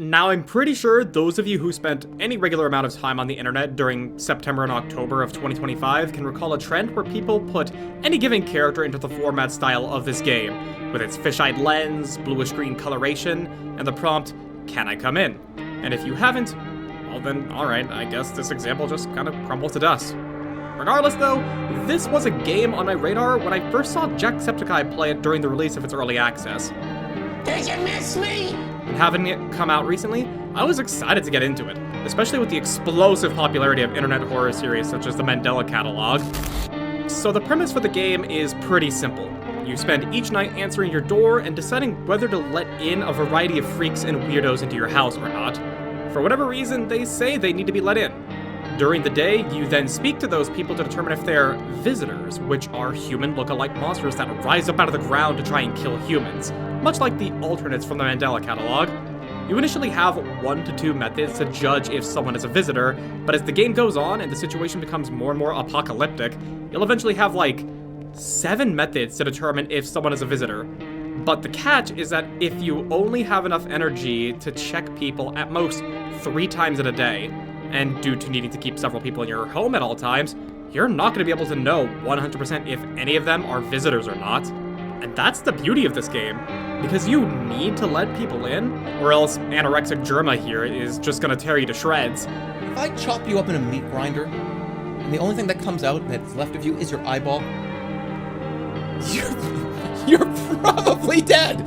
Now, I'm pretty sure those of you who spent any regular amount of time on the internet during September and October of 2025 can recall a trend where people put any given character into the format style of this game, with its fisheye lens, bluish-green coloration, and the prompt, "Can I come in?" And if you haven't, well then, alright, I guess this example just kind of crumbles to dust. Regardless though, this was a game on my radar when I first saw Jacksepticeye play it during the release of its early access. Did you miss me? And having it come out recently, I was excited to get into it, especially with the explosive popularity of internet horror series such as the Mandela Catalog. So the premise for the game is pretty simple. You spend each night answering your door and deciding whether to let in a variety of freaks and weirdos into your house or not. For whatever reason, they say they need to be let in. During the day, you then speak to those people to determine if they're visitors, which are human look-alike monsters that rise up out of the ground to try and kill humans, much like the alternates from the Mandela Catalog. You initially have 1 to 2 methods to judge if someone is a visitor, but as the game goes on and the situation becomes more and more apocalyptic, you'll eventually have like 7 methods to determine if someone is a visitor. But the catch is that if you only have enough energy to check people at most 3 times in a day, and due to needing to keep several people in your home at all times, you're not going to be able to know 100% if any of them are visitors or not. And that's the beauty of this game, because you need to let people in, or else anorexic Germa here is just going to tear you to shreds. If I chop you up in a meat grinder, and the only thing that comes out that's left of you is your eyeball, you're probably dead!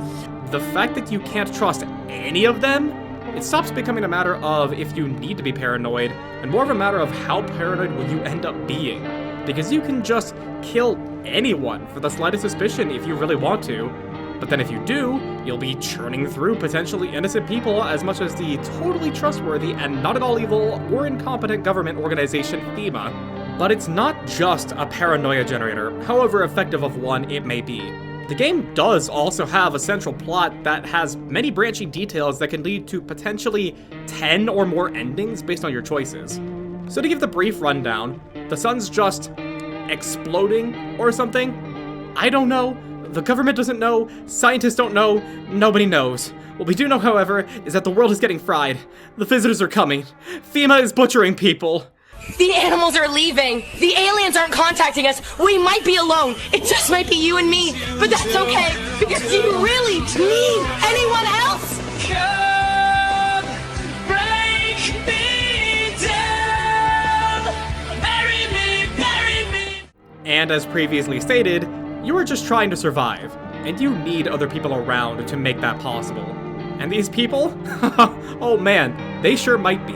The fact that you can't trust any of them, it stops becoming a matter of if you need to be paranoid, and more of a matter of how paranoid will you end up being. Because you can just kill anyone for the slightest suspicion if you really want to, but then if you do, you'll be churning through potentially innocent people as much as the totally trustworthy and not at all evil or incompetent government organization FEMA. But it's not just a paranoia generator, however effective of one it may be. The game does also have a central plot that has many branching details that can lead to potentially 10 or more endings based on your choices. So to give the brief rundown, the sun's just exploding or something? I don't know. The government doesn't know. Scientists don't know. Nobody knows. What we do know, however, is that the world is getting fried. The visitors are coming. FEMA is butchering people. The animals are leaving. The aliens aren't contacting us. We might be alone. It just might be you and me. But that's okay, because do you really need anyone else? Come, break me down. Bury me. And as previously stated, you are just trying to survive, and you need other people around to make that possible. And these people? Oh man, they sure might be.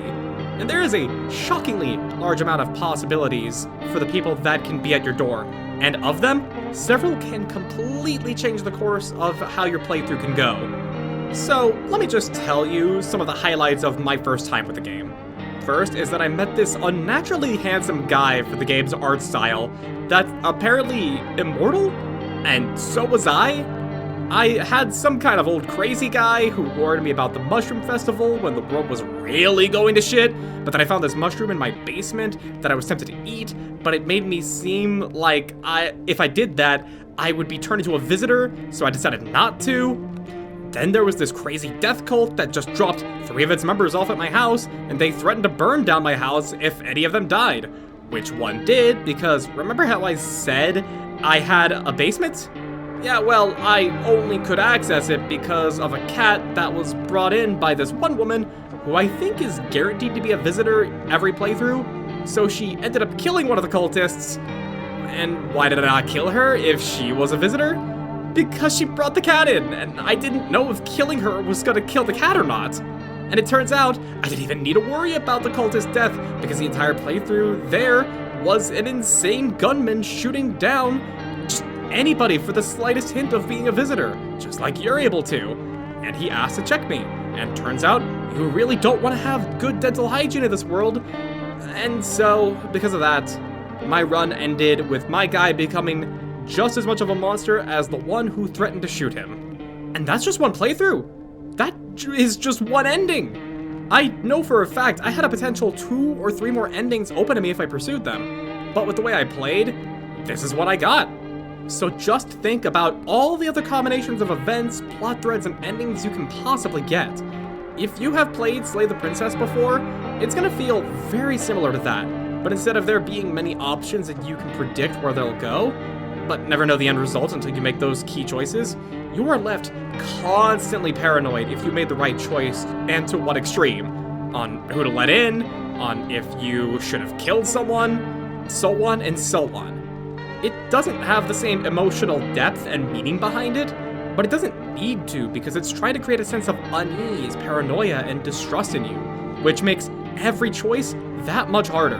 And there is a shockingly large amount of possibilities for the people that can be at your door. And of them, several can completely change the course of how your playthrough can go. So, let me just tell you some of the highlights of my first time with the game. First is that I met this unnaturally handsome guy for the game's art style that's apparently immortal? And so was I? I had some kind of old crazy guy who warned me about the Mushroom Festival when the world was really going to shit, but then I found this mushroom in my basement that I was tempted to eat, but it made me seem like if I did that, I would be turned into a visitor, so I decided not to. Then there was this crazy death cult that just dropped 3 of its members off at my house, and they threatened to burn down my house if any of them died. Which one did, because remember how I said I had a basement? Yeah, well, I only could access it because of a cat that was brought in by this one woman who I think is guaranteed to be a visitor every playthrough, so she ended up killing one of the cultists. And why did I not kill her if she was a visitor? Because she brought the cat in, and I didn't know if killing her was gonna kill the cat or not. And it turns out, I didn't even need to worry about the cultist's death, because the entire playthrough there was an insane gunman shooting down just anybody for the slightest hint of being a visitor, just like you're able to. And he asked to check me, and turns out, you really don't want to have good dental hygiene in this world. And so, because of that, my run ended with my guy becoming just as much of a monster as the one who threatened to shoot him. And that's just one playthrough. That is just one ending. I know for a fact I had a potential 2 or 3 more endings open to me if I pursued them. But with the way I played, this is what I got. So just think about all the other combinations of events, plot threads, and endings you can possibly get. If you have played Slay the Princess before, it's gonna feel very similar to that, but instead of there being many options that you can predict where they'll go, but never know the end result until you make those key choices, you are left constantly paranoid if you made the right choice and to what extreme, on who to let in, on if you should have killed someone, so on and so on. It doesn't have the same emotional depth and meaning behind it, but it doesn't need to because it's trying to create a sense of unease, paranoia, and distrust in you, which makes every choice that much harder.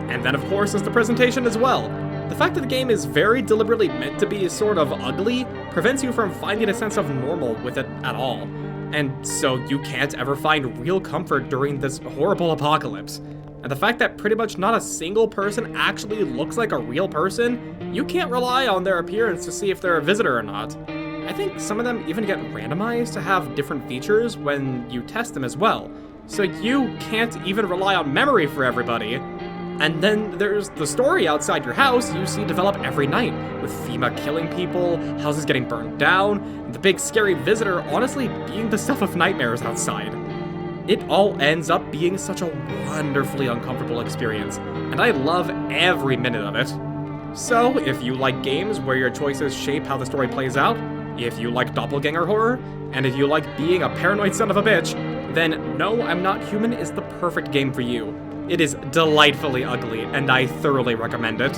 And then of course is the presentation as well. The fact that the game is very deliberately meant to be sort of ugly prevents you from finding a sense of normal with it at all, and so you can't ever find real comfort during this horrible apocalypse. And the fact that pretty much not a single person actually looks like a real person, you can't rely on their appearance to see if they're a visitor or not. I think some of them even get randomized to have different features when you test them as well, so you can't even rely on memory for everybody. And then there's the story outside your house you see develop every night, with FEMA killing people, houses getting burned down, and the big scary visitor honestly being the stuff of nightmares outside. It all ends up being such a wonderfully uncomfortable experience, and I love every minute of it. So, if you like games where your choices shape how the story plays out, if you like doppelganger horror, and if you like being a paranoid son of a bitch, then No, I'm Not Human is the perfect game for you. It is delightfully ugly, and I thoroughly recommend it.